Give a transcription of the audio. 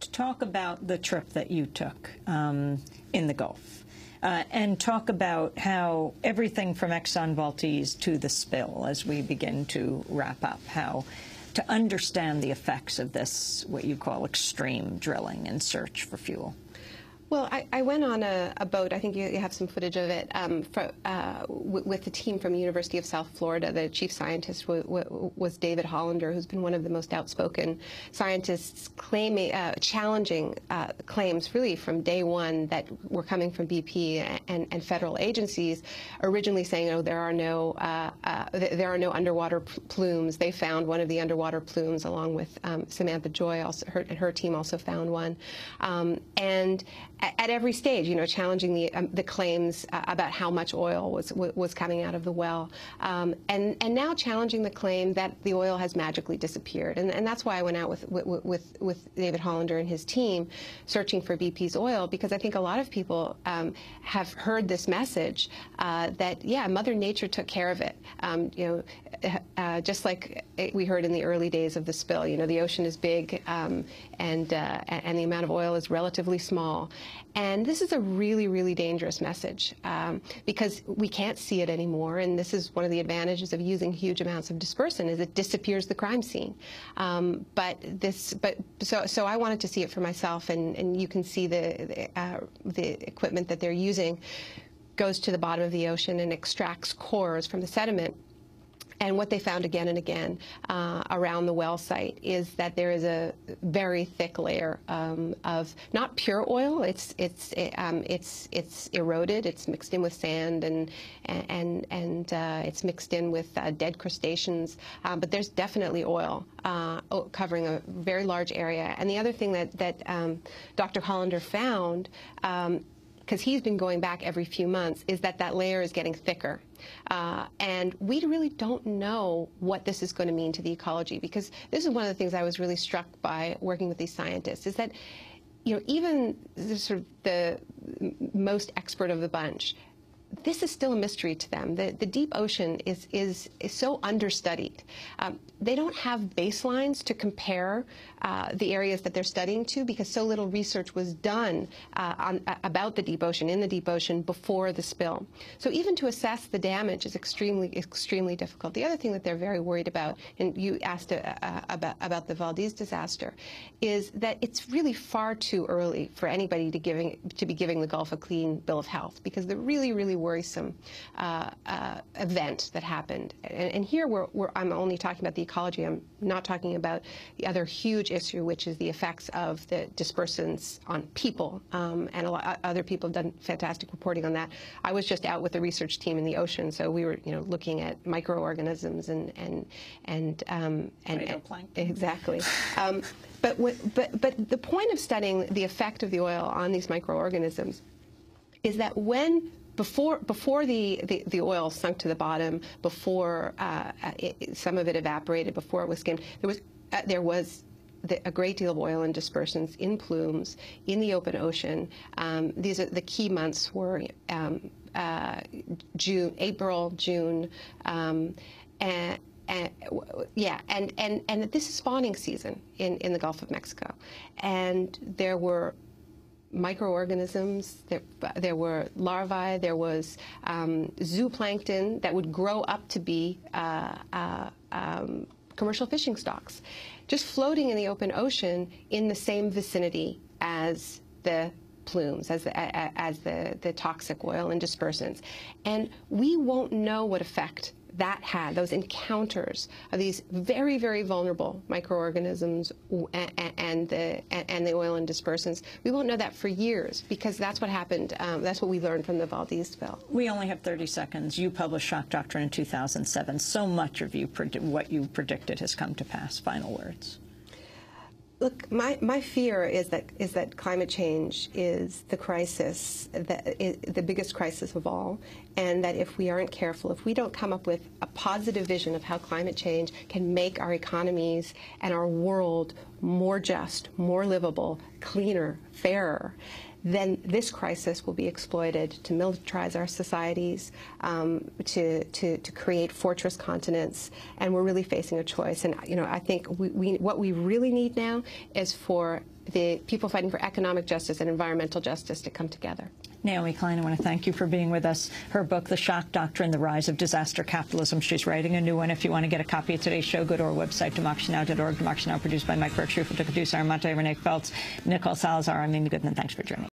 To talk about the trip that you took in the Gulf. And talk about how everything from Exxon Valdez to the spill, as we begin to wrap up, how to understand the effects of this, what you call extreme drilling and search for fuel. Well, I went on a boat, I think you have some footage of it, with the team from the University of South Florida. The chief scientist was David Hollander, who's been one of the most outspoken scientists challenging claims really from day one that were coming from BP and federal agencies, originally saying, oh, there are no underwater plumes. They found one of the underwater plumes along with Samantha Joy, also her team also found one. And at every stage, challenging the claims about how much oil was coming out of the well, and now challenging the claim that the oil has magically disappeared, and that's why I went out with David Hollander and his team searching for BP's oil, because I think a lot of people have heard this message that Mother Nature took care of it. Just like we heard in the early days of the spill, the ocean is big and the amount of oil is relatively small. And this is a really, really dangerous message because we can't see it anymore. And this is one of the advantages of using huge amounts of dispersant, is it disappears the crime scene. So I wanted to see it for myself, and you can see the equipment that they're using goes to the bottom of the ocean and extracts cores from the sediment. And what they found again and again around the well site is that there is a very thick layer of not pure oil. It's eroded. It's mixed in with sand and it's mixed in with dead crustaceans. But there's definitely oil covering a very large area. And the other thing that Dr. Hollander found, because he's been going back every few months, is that layer is getting thicker. And we really don't know what this is going to mean to the ecology, because this is one of the things I was really struck by working with these scientists, is that even the most expert of the bunch, this is still a mystery to them. The deep ocean is so understudied. They don't have baselines to compare the areas that they're studying to, because so little research was done about the deep ocean, in the deep ocean, before the spill. So even to assess the damage is extremely, extremely difficult. The other thing that they're very worried about, and you asked about the Valdez disaster, is that it's really far too early for anybody to be giving the Gulf a clean bill of health, because the really, really worrisome event that happened. And here I'm only talking about the ecology. I'm not talking about the other huge issue, which is the effects of the dispersants on people. And a lot other people have done fantastic reporting on that. I was just out with the research team in the ocean, so we were looking at microorganisms and phytoplankton. Exactly. But the point of studying the effect of the oil on these microorganisms is that before the oil sunk to the bottom, before some of it evaporated, before it was skimmed, there was a great deal of oil and dispersants in plumes in the open ocean. These are the key months were April, June, and this is spawning season in the Gulf of Mexico, and there were microorganisms, there were larvae, there was zooplankton that would grow up to be commercial fishing stocks, just floating in the open ocean in the same vicinity as the plumes, as the toxic oil and dispersants. And we won't know what effect that had, those encounters of these very, very vulnerable microorganisms and the oil and dispersants. We won't know that for years, because that's what happened. That's what we learned from the Valdez spill. We only have 30 seconds. You published Shock Doctrine in 2007. So much of what you predicted has come to pass. Final words. Look, my fear is that climate change is the crisis, the biggest crisis of all, and that if we aren't careful, if we don't come up with a positive vision of how climate change can make our economies and our world more just, more livable, cleaner, fairer, then this crisis will be exploited to militarize our societies, to create fortress continents, and we're really facing a choice. And I think what we really need now is for the people fighting for economic justice and environmental justice to come together. Naomi Klein, I want to thank you for being with us. Her book, The Shock Doctrine, The Rise of Disaster Capitalism. She's writing a new one. If you want to get a copy of today's show, go to our website, democracynow.org. Democracy Now! Produced by Mike Berkshire, for producer Armante, Renee Feltz, Nicole Salazar. I'm Amy Goodman. Thanks for joining.